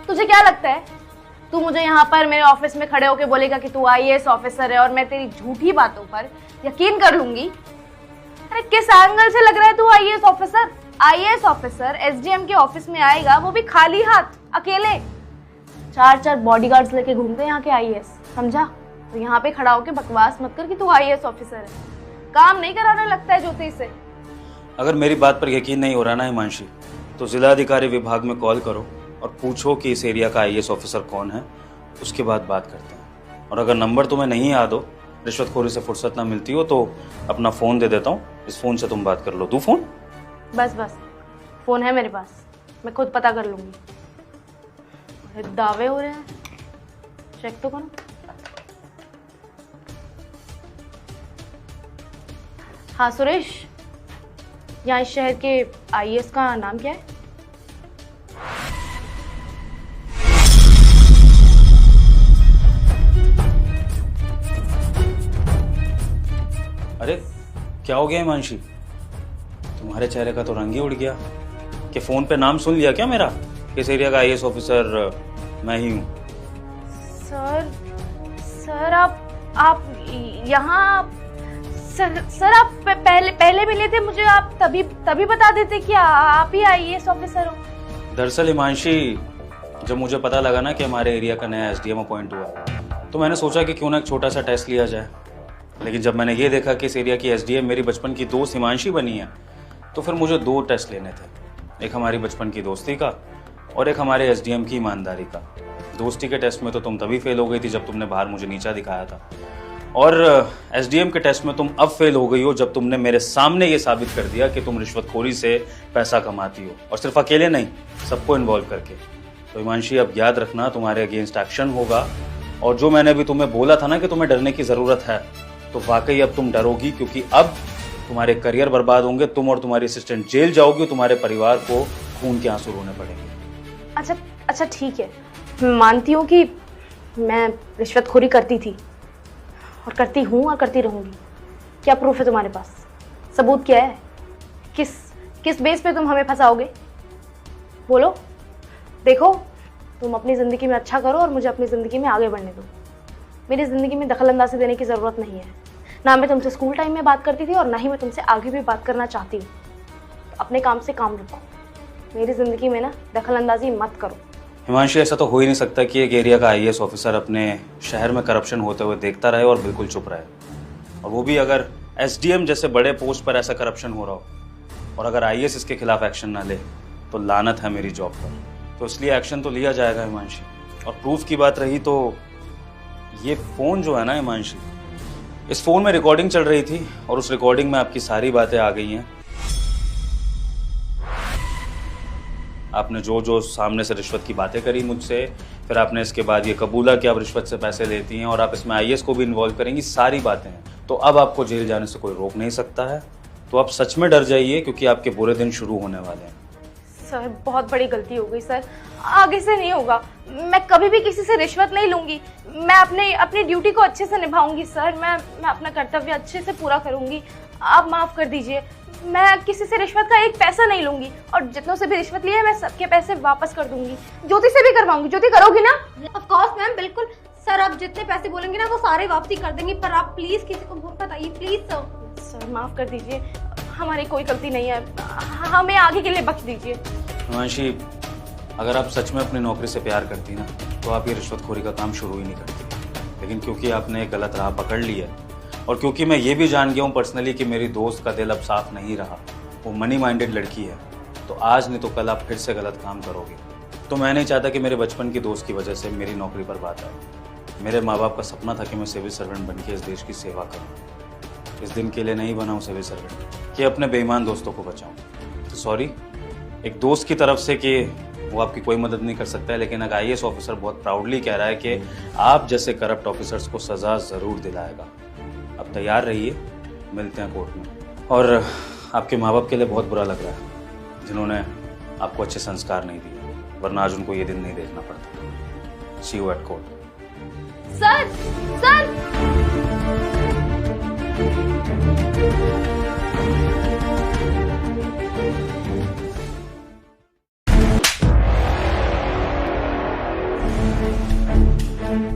तुझे क्या लगता है तू मुझे यहाँ पर मेरे ऑफिस में खड़े होके बोलेगा कि तू आईएएस ऑफिसर है और मैं तेरी झूठी बातों पर यकीन कर लूंगी? अरे किस एंगल से लग रहा है तू IAS officer? IAS officer SDM के ऑफिस में आएगा, वो भी खाली हाथ, अकेले। 4 बॉडीगार्ड्स लेके घूमते हैं यहाँ के आईएएस, समझा? तो यहाँ पे खड़ा होके बकवास मत कर कि तू आईएएस ऑफिसर है। काम नहीं कराने लगता है ज्योति से। अगर मेरी बात पर यकीन नहीं हो रहा ना हिमांशी, तो जिलाधिकारी विभाग में कॉल करो और पूछो कि इस एरिया का आईएएस ऑफिसर कौन है, उसके बाद बात करते हैं। और अगर नंबर तुम्हें नहीं याद हो, रिश्वतखोरी से फुर्सत ना मिलती हो, तो अपना फ़ोन दे देता हूँ, इस फ़ोन से तुम बात कर लो। दूँ फ़ोन? बस बस, फोन है मेरे पास, मैं खुद पता कर लूंगी। अरे दावे हो रहे हैं, चेक तो करो। हाँ सुरेश, यहाँ इस शहर के आईएएस का नाम क्या है? अरे क्या हो गया हिमांशी, तुम्हारे चेहरे का तो रंग ही उड़ गया। कि फोन पे नाम सुन लिया क्या मेरा? इस एरिया का आईएएस ऑफिसर मैं ही हूँ। सर आप यहाँ सर आप पहले मिले थे मुझे, आप तभी बता देते कि आप ही आईएएस ऑफिसर हो। दरअसल हिमांशी, जब मुझे पता लगा ना कि हमारे एरिया का नया एसडीएम अपॉइंट हुआ, तो मैंने सोचा कि क्यों ना एक छोटा सा टेस्ट लिया जाए। लेकिन जब मैंने ये देखा कि इस एरिया की एसडीएम मेरी बचपन की दोस्त हिमांशी बनी है, तो फिर मुझे 2 टेस्ट लेने थे, एक हमारी बचपन की दोस्ती का और एक हमारे एसडीएम की ईमानदारी का। दोस्ती के टेस्ट में तो तुम तभी फेल हो गई थी जब तुमने बाहर मुझे नीचा दिखाया था, और एसडीएम के टेस्ट में तुम अब फेल हो गई हो जब तुमने मेरे सामने ये साबित कर दिया कि तुम रिश्वतखोरी से पैसा कमाती हो, और सिर्फ अकेले नहीं, सबको इन्वॉल्व करके। तो हिमांशी, अब याद रखना, तुम्हारे अगेंस्ट एक्शन होगा, और जो मैंने अभी तुम्हें बोला था ना कि तुम्हें डरने की ज़रूरत है, तो वाकई अब तुम डरोगी, क्योंकि अब तुम्हारे करियर बर्बाद होंगे, तुम और तुम्हारी असिस्टेंट जेल जाओगी, तुम्हारे परिवार को खून के आंसू रोने पड़ेंगे। अच्छा ठीक है, मैं मानती हूँ कि मैं रिश्वतखोरी करती थी और करती हूँ और करती रहूँगी। क्या प्रूफ है तुम्हारे पास? सबूत क्या है? किस बेस पे तुम हमें फंसाओगे? बोलो। देखो, तुम अपनी ज़िंदगी में अच्छा करो और मुझे अपनी ज़िंदगी में आगे बढ़ने दो। मेरी ज़िंदगी में दखलंदाजी देने की ज़रूरत नहीं है। ना मैं तुमसे स्कूल टाइम में बात करती थी और ना ही मैं तुमसे आगे भी बात करना चाहती हूँ। तो अपने काम से काम रखो, मेरी ज़िंदगी में ना दखलंदाजी मत करो। हिमांशी, ऐसा तो हो ही नहीं सकता कि एक एरिया का आईएएस ऑफिसर अपने शहर में करप्शन होते हुए देखता रहे और बिल्कुल चुप रहे, और वो भी अगर एसडीएम जैसे बड़े पोस्ट पर ऐसा करप्शन हो रहा हो, और अगर आईएएस इसके खिलाफ एक्शन ना ले तो लानत है मेरी जॉब पर। तो इसलिए एक्शन तो लिया जाएगा हिमांशी। और प्रूफ की बात रही तो ये फ़ोन जो है ना हिमांशी, इस फ़ोन में रिकॉर्डिंग चल रही थी, और उस रिकॉर्डिंग में आपकी सारी बातें आ गई हैं। आपने जो सामने से रिश्वत की बातें करी मुझसे, फिर आपने इसके बाद ये कबूला कि आप रिश्वत से पैसे लेती हैं, और आप इसमें आईएएस को भी इन्वॉल्व करेंगी, सारी बातें हैं। तो अब आपको जेल जाने से कोई रोक नहीं सकता है। तो आप सच में डर जाइए, क्योंकि आपके बुरे दिन शुरू होने वाले हैं। सर, बहुत बड़ी गलती हो गई सर, आगे से नहीं होगा। मैं कभी भी किसी से रिश्वत नहीं लूंगी। मैं अपनी ड्यूटी को अच्छे से निभाऊंगी सर। मैं अपना कर्तव्य अच्छे से पूरा करूंगी। आप माफ कर दीजिए, मैं किसी से रिश्वत का एक पैसा नहीं लूंगी, और जितनों से भी रिश्वत ली है मैं सबके पैसे वापस कर दूंगी। ज्योति से भी करवाऊंगी। ज्योति, करोगी ना? ऑफ कोर्स मैम, बिल्कुल सर। आप जितने पैसे बोलेंगे ना वो सारे वापसी कर देंगे, पर आप प्लीज किसी को मत बताइए, प्लीज सर। सर माफ कर दीजिए, हमारी कोई गलती नहीं है, हमें आगे के लिए बख्श दीजिए। हिमांशी, अगर आप सच में अपनी नौकरी से प्यार करती ना, तो आप ये रिश्वतखोरी का काम शुरू ही नहीं करती। लेकिन क्योंकि आपने एक गलत राह पकड़ ली है, और क्योंकि मैं ये भी जान गया हूँ पर्सनली कि मेरी दोस्त का दिल अब साफ नहीं रहा, वो मनी माइंडेड लड़की है, तो आज नहीं तो कल आप फिर से गलत काम करोगे। तो मैं नहीं चाहता कि मेरे बचपन की दोस्त की वजह से मेरी नौकरी पर बात आए। मेरे माँ बाप का सपना था कि मैं सिविल सर्वेंट बन के इस देश की सेवा करूँ। इस दिन के लिए नहीं बना हूँ सिविल सर्वेंट कि अपने बेईमान दोस्तों को बचाऊँ। तो सॉरी एक दोस्त की तरफ से कि वो आपकी कोई मदद नहीं कर सकता है, लेकिन एक आईएएस ऑफिसर बहुत प्राउडली कह रहा है कि आप जैसे करप्ट ऑफिसर्स को सज़ा ज़रूर दिलाएगा। अब तैयार रहिए, मिलते हैं कोर्ट में। और आपके माँ बाप के लिए बहुत बुरा लग रहा है जिन्होंने आपको अच्छे संस्कार नहीं दिए, वरना आज उनको ये दिन नहीं देखना पड़ता। See you at court. Sir sir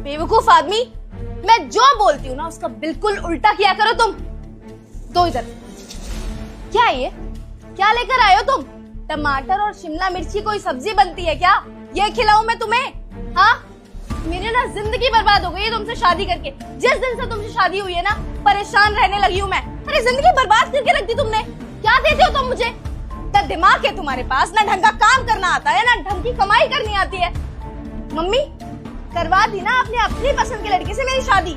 बेवकूफ आदमी, मैं जो बोलती हूँ ना उसका बिल्कुल उल्टा किया करो तुम। दो इधर। क्या है ये? क्या लेकर आए हो तुम? टमाटर और शिमला मिर्च की कोई सब्जी बनती है क्या? ये खिलाऊं मैं तुम्हें? हाँ, मेरी ना जिंदगी बर्बाद हो गई है तुमसे शादी करके। जिस दिन से तुमसे शादी हुई है ना, परेशान रहने लगी हूँ मैं। अरे मेरी जिंदगी बर्बाद करके रख दी तुमने। क्या देते हो तुम मुझे? ना दिमाग है तुम्हारे पास, ना ढंग का काम करना आता है, ना ढंग की कमाई करनी आती है। मम्मी करवा दी ना आपने अपनी पसंद की लड़की से मेरी शादी,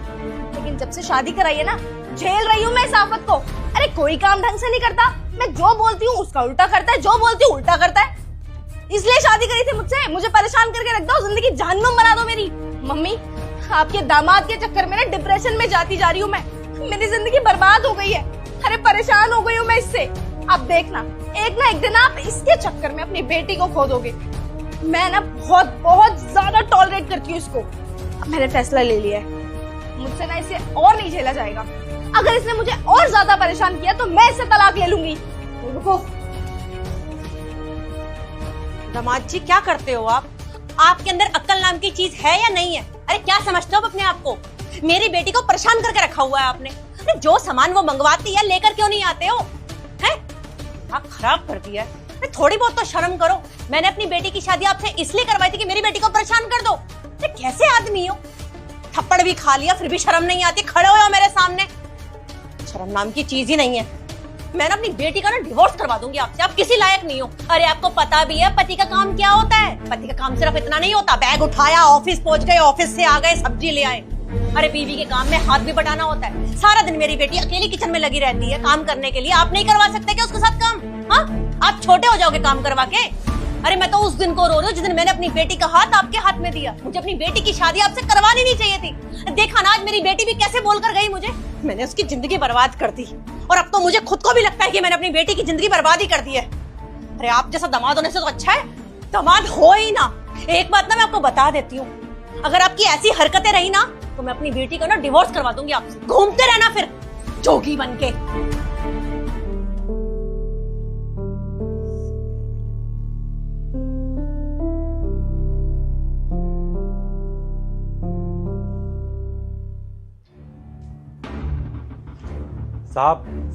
लेकिन जब से शादी कराई है ना झेल रही हूँ मैं इस आफत को। अरे कोई काम ढंग से नहीं करता, मैं जो बोलती हूँ उसका उल्टा करता है, जो बोलती हूँ उल्टा करता है। इसलिए शादी करी थी मुझसे, मुझे परेशान करके रख दो, जिंदगी जहन्नुम बना दो मेरी। मम्मी आपके दामाद के चक्कर में ना डिप्रेशन में जाती जा रही हूँ मैं, मेरी जिंदगी बर्बाद हो गई है। अरे परेशान हो गई हूँ मैं इससे। आप देखना एक ना एक दिन आप इसके चक्कर में अपनी बेटी को खो दोगे। मैं ना बहुत बहुत ज्यादा टॉलरेट करती हूँ इसको। अब मैंने फैसला ले लिया है, मुझसे ना इसे और नहीं झेला जाएगा। अगर इसने मुझे और ज्यादा परेशान किया तो मैं इससे तलाक ले लूंगी। रुको। दामाद जी क्या करते हो आप? आपके अंदर अक्ल नाम की चीज है या नहीं है? अरे क्या समझते हो आप अपने आप को? मेरी बेटी को परेशान करके रखा हुआ है आपने। अरे जो सामान वो मंगवाती है लेकर क्यों नहीं आते हो? हैं? आप खराब कर दिया है। अरे थोड़ी बहुत तो शर्म करो। मैंने अपनी बेटी की शादी आपसे इसलिए करवाई थी कि मेरी बेटी को परेशान कर दो। अरे कैसे आदमी हो? थप्पड़ भी खा लिया फिर भी शर्म नहीं आती, खड़े हो मेरे सामने। शर्म नाम की चीज ही नहीं है। मैं ना अपनी बेटी का ना डिवोर्स करवा दूंगी आपसे, आप किसी लायक नहीं हो। अरे आपको पता भी है पति का काम क्या होता है? पति का काम सिर्फ इतना नहीं होता, बैग उठाया ऑफिस पहुंच गए, ऑफिस से आ गए सब्जी ले आए। अरे बीवी के काम में हाथ भी बटाना होता है। सारा दिन मेरी बेटी अकेली किचन में लगी रहती है काम करने के लिए। आप नहीं करवा सकते क्या उसके साथ काम? हाँ, आप छोटे हो जाओगे काम करवा के। अरे मैं तो उस दिन को रो रही हूँ जिस दिन मैंने अपनी बेटी का हाथ आपके हाथ में दिया। मुझे अपनी बेटी की शादी आपसे करवानी नहीं चाहिए थी। देखा ना आज मेरी बेटी भी कैसे बोलकर गई मुझे। मैंने उसकी जिंदगी बर्बाद कर दी और अब तो मुझे खुद को भी लगता है कि मैंने अपनी बेटी की जिंदगी बर्बाद ही कर दी है। अरे आप जैसा दामाद होने से तो अच्छा है दामाद हो ही ना। एक बात ना मैं आपको बता देती हूँ, अगर आपकी ऐसी हरकतें रही ना तो मैं अपनी बेटी का ना डिवोर्स करवा दूंगी आपसे। घूमते रहना फिर जोगी बन के।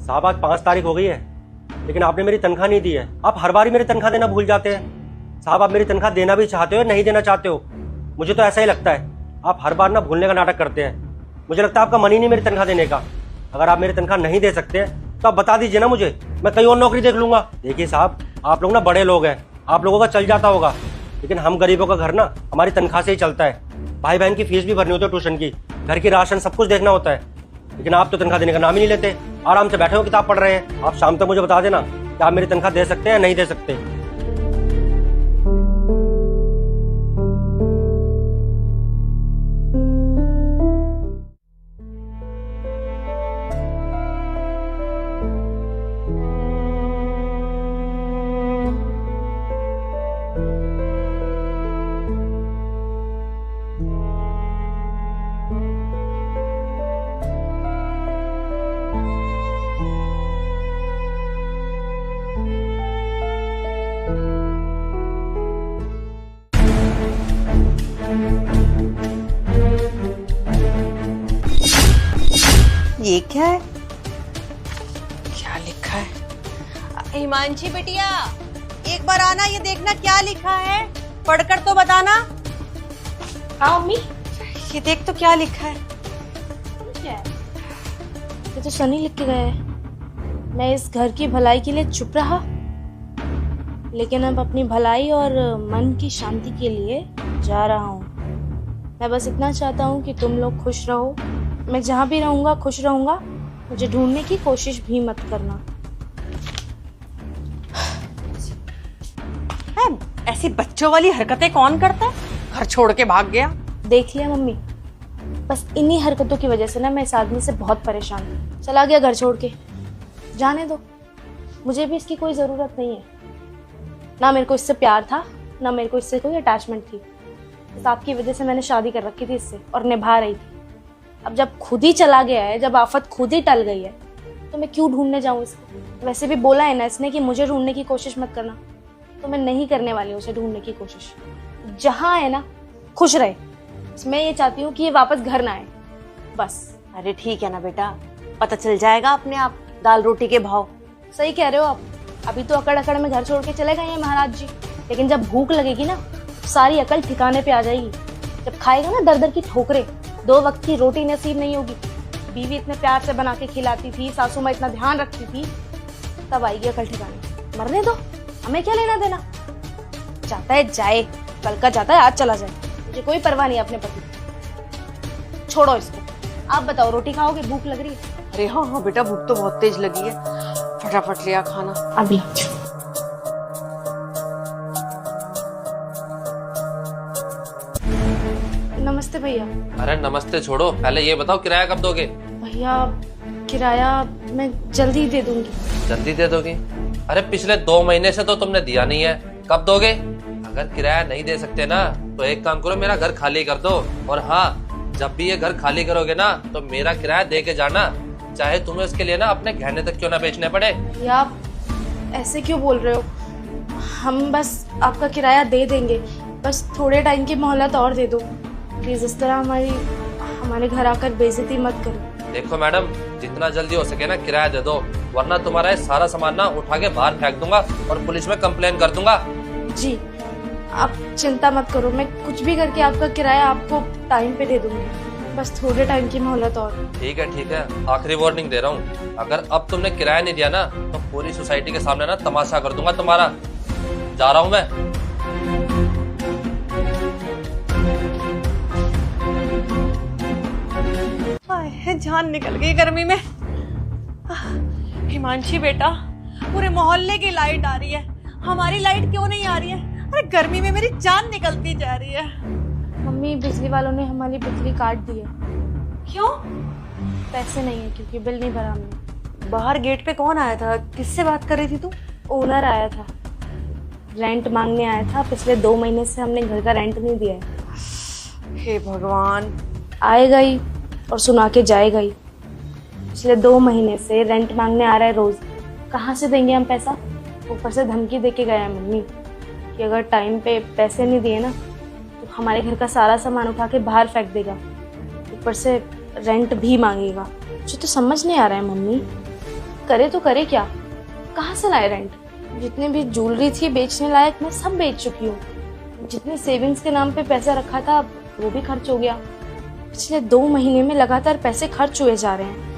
साहब आज 5 तारीख हो गई है लेकिन आपने मेरी तनख्वाह नहीं दी है। आप हर बार ही मेरी तनख्वाह देना भूल जाते हैं। साहब आप मेरी तनख्वाह देना भी चाहते हो या नहीं देना चाहते हो? मुझे तो ऐसा ही लगता है, आप हर बार ना भूलने का नाटक करते हैं। मुझे लगता है आपका मन ही नहीं मेरी तनख्वाह देने का। अगर आप मेरी तनख्वाह नहीं दे सकते तो आप बता दीजिए ना मुझे, मैं कहीं और नौकरी देख लूंगा। देखिए साहब आप लोग ना बड़े लोग हैं, आप लोगों का चल जाता होगा, लेकिन हम गरीबों का घर ना हमारी तनख्वाह से ही चलता है। भाई बहन की फीस भी भरनी होती है, ट्यूशन की, घर की राशन सब कुछ देखना होता है। लेकिन आप तो तनख्वाह देने का नाम ही नहीं लेते, आराम से बैठे हो किताब पढ़ रहे हैं। आप शाम तक मुझे बता देना कि आप मेरी तनख्वाह दे सकते हैं या नहीं दे सकते। ये क्या है? क्या लिखा है? हिमांशी बिटिया एक बार आना, ये देखना क्या लिखा है, पढ़कर तो बताना। हाँ मम्मी। ये देख तो क्या लिखा है। क्या है? ये तो सनी लिख के गया है। मैं इस घर की भलाई के लिए चुप रहा, लेकिन अब अपनी भलाई और मन की शांति के लिए जा रहा हूँ। मैं बस इतना चाहता हूँ कि तुम लोग खुश रहो। मैं जहाँ भी रहूँगा खुश रहूँगा। मुझे ढूंढने की कोशिश भी मत करना। ऐसी बच्चों वाली हरकतें कौन करता है? घर छोड़ के भाग गया। देख लिया मम्मी, बस इन्हीं हरकतों की वजह से ना मैं इस आदमी से बहुत परेशान हूँ। चला गया घर छोड़ के, जाने दो, मुझे भी इसकी कोई ज़रूरत नहीं है। ना मेरे को इससे प्यार था, ना मेरे को इससे कोई अटैचमेंट थी। बस आपकी वजह से मैंने शादी कर रखी थी इससे और निभा रही थी। अब जब खुद ही चला गया है, जब आफत खुद ही टल गई है, तो मैं क्यों ढूंढने जाऊँ इसको? वैसे भी बोला है ना इसने कि मुझे ढूंढने की कोशिश मत करना, तो मैं नहीं करने वाली हूँ उसे ढूंढने की कोशिश। जहाँ है ना खुश रहे। मैं ये चाहती हूँ कि ये वापस घर ना आए, बस। अरे ठीक है ना बेटा, पता चल जाएगा अपने आप दाल रोटी के भाव। सही कह रहे हो आप। अभी तो अकड़ अकड़ में घर छोड़ के चले गए हैं महाराज जी, लेकिन जब भूख लगेगी ना सारी अकल ठिकाने पे आ जाएगी। जब खाएगा ना दर दर की ठोकरें, 2 वक्त की रोटी नसीब नहीं होगी, बीवी इतने प्यार से बना के खिलाती थी, सासू माँ इतना ध्यान रखती थी, तब आएगी अकल ठिकाने। मरने दो, हमें क्या लेना देना। जाता है जाए, कल का जाता है आज चला जाए, मुझे कोई परवाह नहीं अपने पति की। छोड़ो इसको। आप बताओ, रोटी खाओगे? भूख लग रही है? अरे हाँ हाँ बेटा, भूख तो बहुत तेज लगी है, फटाफट लिया खाना। अभी नमस्ते भैया। अरे नमस्ते छोड़ो, पहले ये बताओ किराया कब दोगे? भैया किराया मैं जल्दी दे दूंगी। जल्दी दे दोगी? अरे पिछले 2 महीने से तो तुमने दिया नहीं है, कब दोगे? अगर किराया नहीं दे सकते ना तो एक काम करो, मेरा घर खाली कर दो। और हाँ, जब भी ये घर खाली करोगे ना तो मेरा किराया दे के जाना, चाहे तुम्हें इसके लिए ना अपने गहने तक क्यों ना बेचने पड़े। भैया आप ऐसे क्यों बोल रहे हो? हम बस आपका किराया दे देंगे, बस थोड़े टाइम की मोहलत और दे दो प्लीज। इस तरह हमारे घर आकर बेइज्जती मत करो। देखो मैडम, जितना जल्दी हो सके ना किराया दे दो, वरना तुम्हारा ये सारा सामान ना उठा के बाहर फेंक दूंगा और पुलिस में कंप्लेन कर दूंगा। जी आप चिंता मत करो, मैं कुछ भी करके आपका किराया आपको टाइम पे दे दूंगी, बस थोड़े टाइम की मोहलत और। ठीक है, आखिरी वार्निंग दे रहा हूँ, अगर अब तुमने किराया नहीं दिया ना तो पूरी सोसाइटी के सामने ना तमाशा कर दूंगा तुम्हारा। जा रहा हूँ मैं। जान निकल गई गर्मी में। हिमांशी बेटा, पूरे मोहल्ले की लाइट आ रही है, हमारी लाइट क्यों नहीं आ रही है? अरे गर्मी में मेरी जान निकलती जा रही है। मम्मी बिजली वालों ने हमारी बिजली काट दी है। क्यों? पैसे नहीं है क्योंकि बिल नहीं भरा हमने। बाहर गेट पे कौन आया था? किससे बात कर रही थी तू? ओनर आया था, रेंट मांगने आया था। पिछले 2 महीने से हमने घर का रेंट नहीं दिया है। हे भगवान। आएगा ही और सुना के जाएगा ही। पिछले 2 महीने से रेंट मांगने आ रहा है रोज, कहाँ से देंगे हम पैसा? ऊपर से धमकी दे के गया है मम्मी कि अगर टाइम पे पैसे नहीं दिए ना तो हमारे घर का सारा सामान उठा के बाहर फेंक देगा, ऊपर से रेंट भी मांगेगा। मुझे तो समझ नहीं आ रहा है मम्मी, करे तो करे क्या? कहाँ से लाए रेंट? जितनी भी ज्वेलरी थी बेचने लायक मैं सब बेच चुकी हूँ। जितनी सेविंग्स के नाम पे पैसा रखा था वो भी खर्च हो गया। पिछले 2 महीने में लगातार पैसे खर्च हुए जा रहे हैं।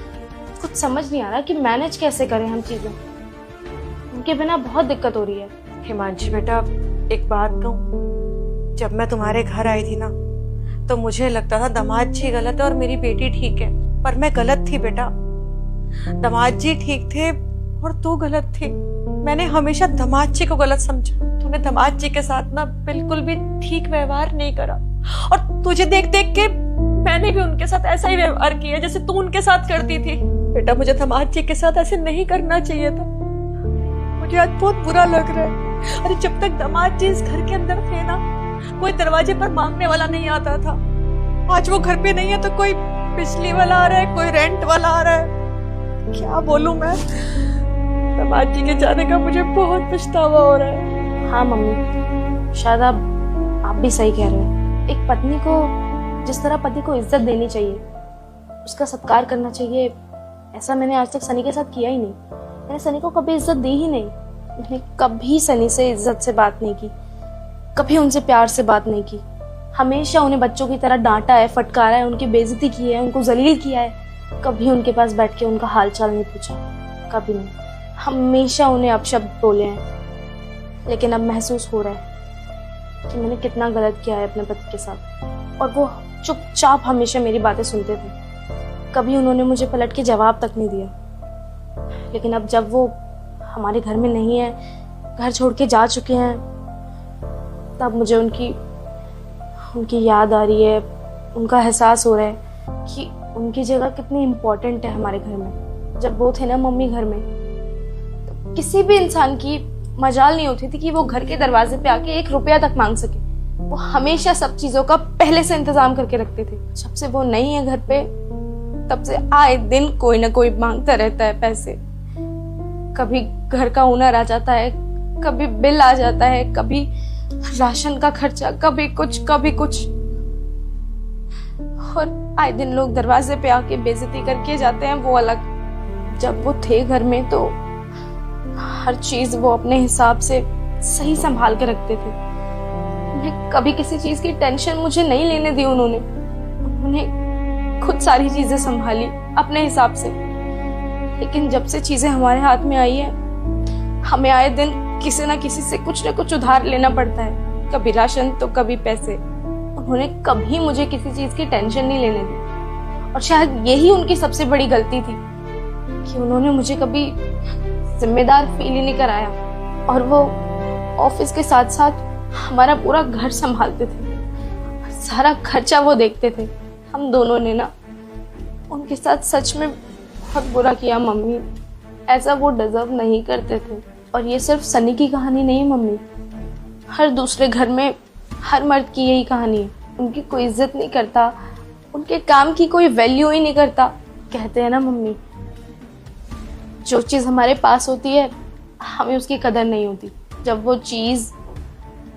कुछ समझ नहीं आ रहा कि मैनेज कैसे करें हम चीजें। उनके बिना बहुत दिक्कत हो रही है। हिमांशी बेटा, एक बात कहूँ, जब मैं तुम्हारे घर आई थी ना तो मुझे लगता था दामाद जी गलत है और मेरी बेटी ठीक है, पर मैं गलत थी बेटा। दामाद जी ठीक थे और तू गलत थी। मैंने हमेशा दामाद जी को गलत समझा। तूने दामाद जी के साथ ना बिल्कुल भी ठीक व्यवहार नहीं करा, और तुझे देख देख के मैंने भी उनके साथ ऐसा ही व्यवहार किया जैसे तू उनके साथ करती थी। बेटा, मुझे दामाद जी के साथ ऐसे नहीं करना चाहिए था। मुझे आज बहुत बुरा लग रहा है। अरे जब तक दामाद जी इस घर के अंदर थे ना, कोई दरवाजे पर मांगने वाला नहीं आता था। आज वो घर पे नहीं है तो कोई बिजली वाला आ रहा है, कोई रेंट वाला आ रहा है। क्या बोलूं मैं? दामाद जी के जाने का मुझे बहुत पछतावा हो रहा है। हाँ मम्मी, शायद आप भी सही कह रहे हैं। एक पत्नी को जिस तरह पति को इज्जत देनी चाहिए, उसका सत्कार करना चाहिए, ऐसा मैंने आज तक सनी के साथ किया ही नहीं। मैंने सनी को कभी इज्जत दी ही नहीं। मैंने कभी सनी से इज्जत से बात नहीं की, कभी उनसे प्यार से बात नहीं की। हमेशा उन्हें बच्चों की तरह डांटा है, फटकारा है, उनकी बेइज्जती की है, उनको जलील किया है। कभी उनके पास बैठ के उनका हाल चाल नहीं पूछा, कभी नहीं। हमेशा उन्हें अपशब्द बोले हैं। लेकिन अब महसूस हो रहा है कि मैंने कितना गलत किया है अपने पति के साथ, और वो चुपचाप हमेशा मेरी बातें सुनते थे। कभी उन्होंने मुझे पलट के जवाब तक नहीं दिया। लेकिन अब जब वो हमारे घर में नहीं है, घर छोड़ के जा चुके हैं, तब मुझे उनकी याद आ रही है। उनका एहसास हो रहा है कि उनकी जगह कितनी इम्पोर्टेंट है हमारे घर में। जब वो थे ना मम्मी घर में, तो किसी भी इंसान की मजाल नहीं होती थी कि वो घर के दरवाजे पे आके 1 रुपया तक मांग सके। वो हमेशा सब चीजों का पहले से इंतजाम करके रखते थे। जब से वो नहीं है घर पे, तब से आए दिन कोई ना कोई मांगता रहता है पैसे। कभी घर का ओनर आ जाता है, कभी बिल आ जाता है, कभी राशन का खर्चा, कभी कुछ। और आए दिन लोग दरवाजे पे आके बेइज्जती करके जाते हैं, वो अलग। जब वो थे घर में तो हर चीज वो अपने हिसाब से सही संभाल के रखते थे। उन्हें कभी किसी चीज की टेंशन मुझे नहीं लेने दी। उन्होंने खुद सारी चीजें संभाली। अपने हिसाब से, लेकिन जब से चीजें हमारे हाथ में आई है हमें आए दिन किसी ना किसी से कुछ ना कुछ उधार लेना पड़ता है, कभी राशन तो कभी पैसे। उन्होंने कभी मुझे किसी चीज की टेंशन नहीं लेने दी और शायद यही उनकी सबसे बड़ी गलती थी कि उन्होंने मुझे कभी जिम्मेदार फील ही नहीं कराया। और वो ऑफिस के साथ साथ हमारा पूरा घर संभालते थे, सारा खर्चा वो देखते थे। हम दोनों ने ना उनके साथ सच में बहुत बुरा किया मम्मी, ऐसा वो डिजर्व नहीं करते थे। और ये सिर्फ सनी की कहानी नहीं है मम्मी, हर दूसरे घर में हर मर्द की यही कहानी है। उनकी कोई इज्जत नहीं करता, उनके काम की कोई वैल्यू ही नहीं करता। कहते हैं ना मम्मी, जो चीज़ हमारे पास होती है हमें उसकी कदर नहीं होती।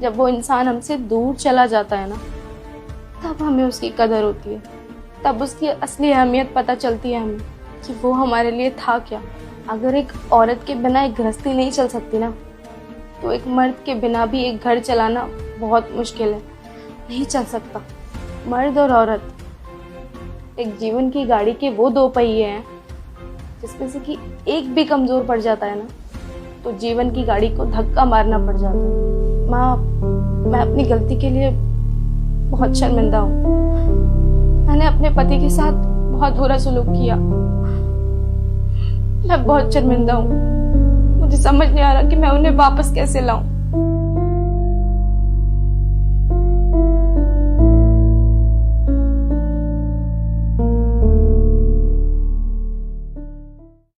जब वो इंसान हमसे दूर चला जाता है ना, तब हमें उसकी कदर होती है, तब उसकी असली अहमियत पता चलती है हमें कि वो हमारे लिए था क्या। अगर एक औरत के बिना एक गृहस्थी नहीं चल सकती ना, तो एक मर्द के बिना भी एक घर चलाना बहुत मुश्किल है, नहीं चल सकता। मर्द और औरत एक जीवन की गाड़ी के वो दो पहिए हैं जिसमें से कि एक भी कमजोर पड़ जाता है ना, तो जीवन की गाड़ी को धक्का मारना पड़ जाता है। माँ, मैं अपनी गलती के लिए बहुत शर्मिंदा हूँ। मैंने अपने पति के साथ बहुत बुरा सुलूक किया, मैं बहुत शर्मिंदा हूँ। मुझे समझ नहीं आ रहा कि मैं उन्हें वापस कैसे लाऊं।